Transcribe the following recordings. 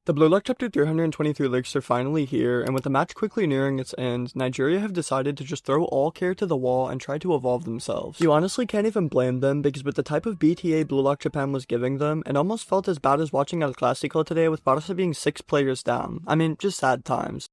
The Blue Lock Chapter 323 leaks are finally here, and with the match quickly nearing its end, Nigeria have decided to just throw all care to the wall and try to evolve themselves. You honestly can't even blame them, because with the type of BTA Blue Lock Japan was giving them, it almost felt as bad as watching El Clasico today with Barca being 6 players down. I mean, just sad times.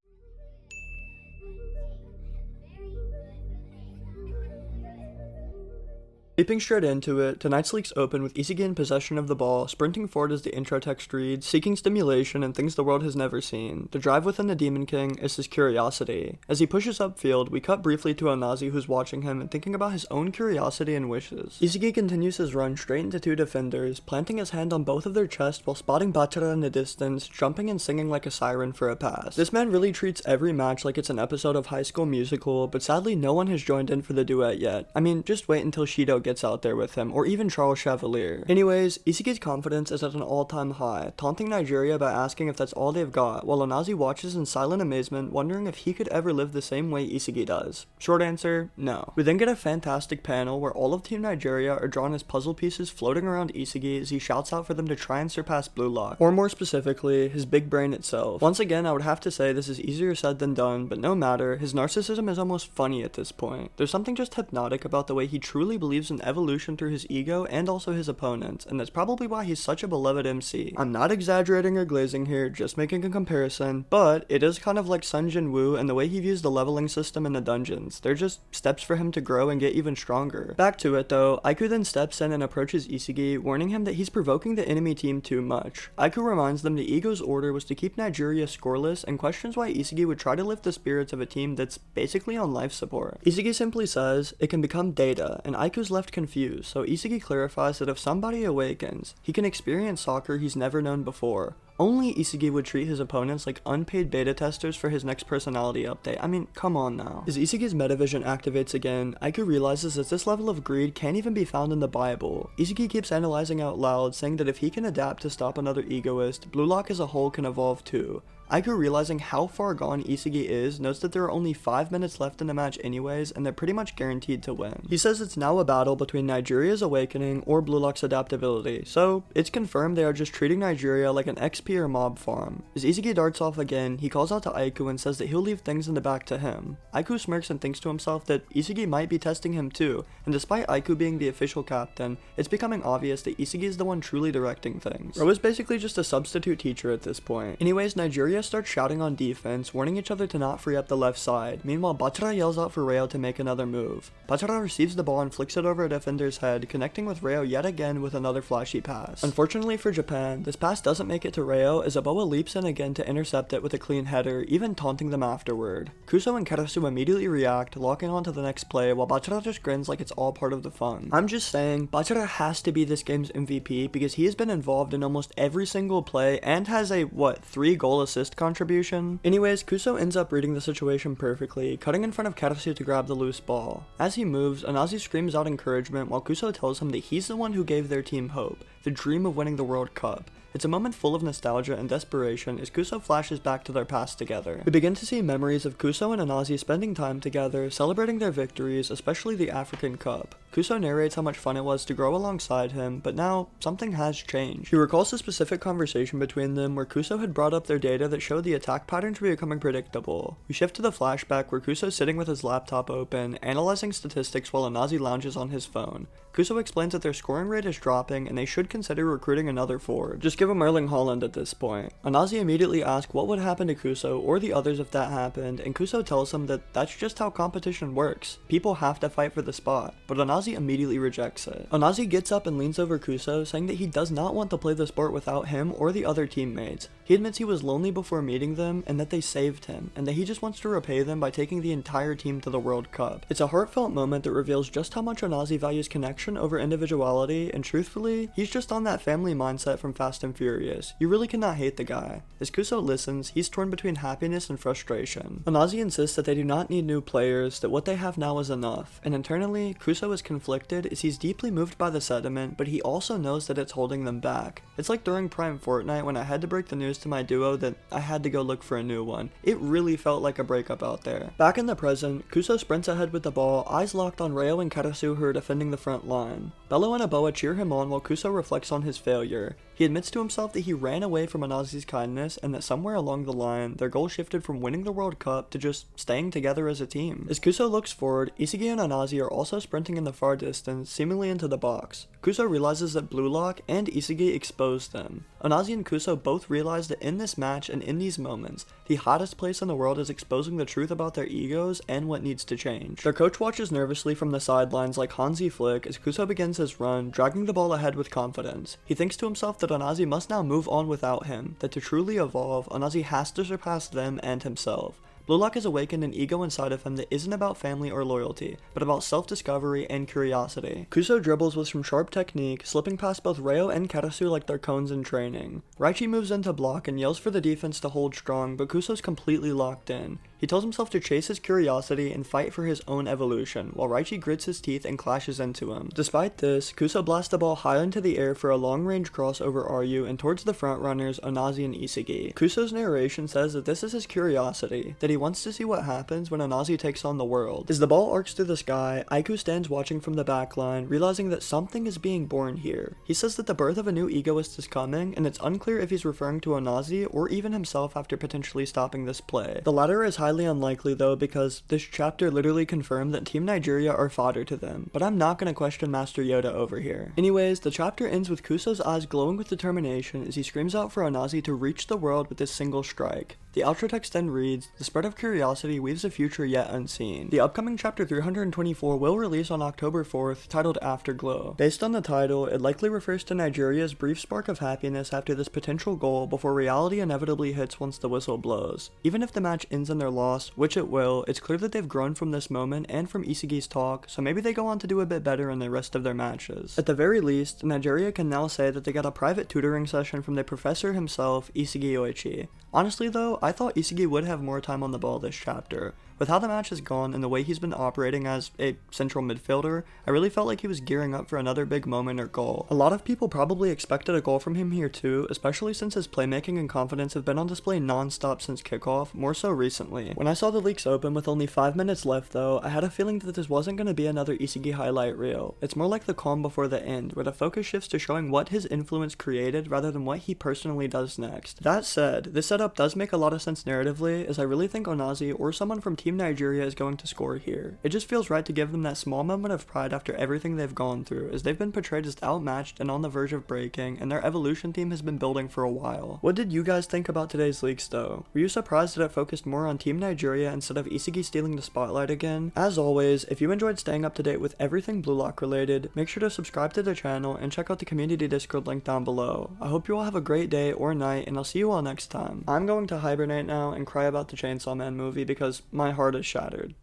Leaping straight into it, tonight's leaks open with Isagi in possession of the ball, sprinting forward as the intro text reads, seeking stimulation and things the world has never seen. The drive within the Demon King is his curiosity. As he pushes upfield, we cut briefly to Onazi who's watching him and thinking about his own curiosity and wishes. Isagi continues his run straight into 2 defenders, planting his hand on both of their chests while spotting bachira in the distance, jumping and singing like a siren for a pass. This man really treats every match like it's an episode of High School Musical, but sadly no one has joined in for the duet yet. I mean, just wait until Shido gets out there with him, or even Charles Chevalier. Anyways, Isagi's confidence is at an all-time high, taunting Nigeria by asking if that's all they've got, while Onazi watches in silent amazement, wondering if he could ever live the same way Isagi does. Short answer, no. We then get a fantastic panel where all of Team Nigeria are drawn as puzzle pieces floating around Isagi as he shouts out for them to try and surpass Blue Lock, or more specifically, his big brain itself. Once again, I would have to say this is easier said than done, but no matter, his narcissism is almost funny at this point. There's something just hypnotic about the way he truly believes in evolution through his ego and also his opponents, and that's probably why he's such a beloved MC. I'm not exaggerating or glazing here, just making a comparison, but it is kind of like Sun Jin Woo and the way he views the leveling system in the dungeons. They're just steps for him to grow and get even stronger. Back to it though, Aiku then steps in and approaches Isagi, warning him that he's provoking the enemy team too much. Aiku reminds them that Ego's order was to keep Nigeria scoreless and questions why Isagi would try to lift the spirits of a team that's basically on life support. Isagi simply says, it can become data, and Aiku's left confused, so Isagi clarifies that if somebody awakens, he can experience soccer he's never known before. Only Isagi would treat his opponents like unpaid beta testers for his next personality update. I mean, come on now. As Isagi's metavision activates again, Aiku realizes that this level of greed can't even be found in the Bible. Isagi keeps analyzing out loud, saying that if he can adapt to stop another egoist, Blue Lock as a whole can evolve too. Aiku, realizing how far gone Isagi is, notes that there are only 5 minutes left in the match anyways, and they're pretty much guaranteed to win. He says it's now a battle between Nigeria's awakening or Blue Lock's adaptability, so it's confirmed they are just treating Nigeria like an XP or mob farm. As Isagi darts off again, he calls out to Aiku and says that he'll leave things in the back to him. Aiku smirks and thinks to himself that Isagi might be testing him too, and despite Aiku being the official captain, it's becoming obvious that Isagi is the one truly directing things. Ro is basically just a substitute teacher at this point. Anyways, Nigeria starts shouting on defense, warning each other to not free up the left side. Meanwhile, Bachira yells out for Reo to make another move. Bachira receives the ball and flicks it over a defender's head, connecting with Reo yet again with another flashy pass. Unfortunately for Japan, this pass doesn't make it to Reo as Aboa leaps in again to intercept it with a clean header, even taunting them afterward. Kuso and Karasu immediately react, locking on to the next play, while Bachira just grins like it's all part of the fun. I'm just saying, Bachira has to be this game's MVP because he has been involved in almost every single play and has a, 3-goal assist contribution? Anyways, Kuso ends up reading the situation perfectly, cutting in front of Karasu to grab the loose ball. As he moves, Onazi screams out encouragement while Kuso tells him that he's the one who gave their team hope, the dream of winning the World Cup. It's a moment full of nostalgia and desperation as Kuso flashes back to their past together. We begin to see memories of Kuso and Onazi spending time together, celebrating their victories, especially the African Cup. Kuso narrates how much fun it was to grow alongside him, but now, something has changed. He recalls a specific conversation between them where Kuso had brought up their data that showed the attack patterns were becoming predictable. We shift to the flashback where Kuso's sitting with his laptop open, analyzing statistics while Onazi lounges on his phone. Kuso explains that their scoring rate is dropping and they should consider recruiting another forward. Just give him Erling Haaland at this point. Onazi immediately asks what would happen to Kuso or the others if that happened, and Kuso tells him that that's just how competition works. People have to fight for the spot, but Onazi immediately rejects it. Onazi gets up and leans over Kuso, saying that he does not want to play the sport without him or the other teammates. He admits he was lonely before meeting them and that they saved him, and that he just wants to repay them by taking the entire team to the World Cup. It's a heartfelt moment that reveals just how much Onazi values connection over individuality, and truthfully, he's just on that family mindset from Fast and Furious. You really cannot hate the guy. As Kuso listens, he's torn between happiness and frustration. Onazi insists that they do not need new players, that what they have now is enough, and internally, Kuso is conflicted as he's deeply moved by the sentiment, but he also knows that it's holding them back. It's like during Prime Fortnite when I had to break the news to my duo that I had to go look for a new one. It really felt like a breakup out there. Back in the present, Kuso sprints ahead with the ball, eyes locked on Reo and Karasu who are defending the front line. Bello and Aboa cheer him on while Kuso reflects on his failure. He admits to himself that he ran away from Onazi's kindness and that somewhere along the line, their goal shifted from winning the World Cup to just staying together as a team. As Kuso looks forward, Isagi and Onazi are also sprinting in the far distance, seemingly into the box. Kuso realizes that Blue Lock and Isagi exposed them. Onazi and Kuso both realize that in this match and in these moments, the hottest place in the world is exposing the truth about their egos and what needs to change. Their coach watches nervously from the sidelines like Hansi Flick as Kuso begins his run, dragging the ball ahead with confidence. He thinks to himself that Onazi must now move on without him, that to truly evolve, Onazi has to surpass them and himself. Blue Lock has awakened an ego inside of him that isn't about family or loyalty, but about self-discovery and curiosity. Kuso dribbles with some sharp technique, slipping past both Reo and Karasu like they're cones in training. Raichi moves in to block and yells for the defense to hold strong, but Kuso's completely locked in. He tells himself to chase his curiosity and fight for his own evolution, while Raichi grits his teeth and clashes into him. Despite this, Kuso blasts the ball high into the air for a long-range cross over Ryu and towards the frontrunners Onazi and Isagi. Kuso's narration says that this is his curiosity, that he wants to see what happens when Onazi takes on the world. As the ball arcs through the sky, Aiku stands watching from the backline, realizing that something is being born here. He says that the birth of a new egoist is coming, and it's unclear if he's referring to Onazi or even himself after potentially stopping this play. The latter is highly unlikely though, because this chapter literally confirmed that Team Nigeria are fodder to them, but I'm not gonna question Master Yoda over here. Anyways, the chapter ends with Kuso's eyes glowing with determination as he screams out for Onazi to reach the world with this single strike. The outro text then reads, "The spread of curiosity weaves a future yet unseen." The upcoming chapter 324 will release on October 4th, titled Afterglow. Based on the title, it likely refers to Nigeria's brief spark of happiness after this potential goal before reality inevitably hits once the whistle blows. Even if the match ends in their loss, which it will, it's clear that they've grown from this moment and from Isagi's talk, so maybe they go on to do a bit better in the rest of their matches. At the very least, Nigeria can now say that they got a private tutoring session from their professor himself, Isagi Yoichi. Honestly though, I thought Isagi would have more time on the ball this chapter. With how the match has gone and the way he's been operating as a central midfielder, I really felt like he was gearing up for another big moment or goal. A lot of people probably expected a goal from him here too, especially since his playmaking and confidence have been on display non-stop since kickoff, more so recently. When I saw the leaks open with only 5 minutes left though, I had a feeling that this wasn't going to be another Isagi highlight reel. It's more like the calm before the end, where the focus shifts to showing what his influence created rather than what he personally does next. That said, this setup does make a lot of sense narratively, as I really think Onazi or someone from Team Nigeria is going to score here. It just feels right to give them that small moment of pride after everything they've gone through, as they've been portrayed as outmatched and on the verge of breaking, and their evolution theme has been building for a while. What did you guys think about today's leaks though? Were you surprised that it focused more on Team Nigeria instead of Isagi stealing the spotlight again? As always, if you enjoyed staying up to date with everything Blue Lock related, make sure to subscribe to the channel and check out the community Discord link down below. I hope you all have a great day or night, and I'll see you all next time. I'm going to hibernate now and cry about the Chainsaw Man movie because my heart is shattered.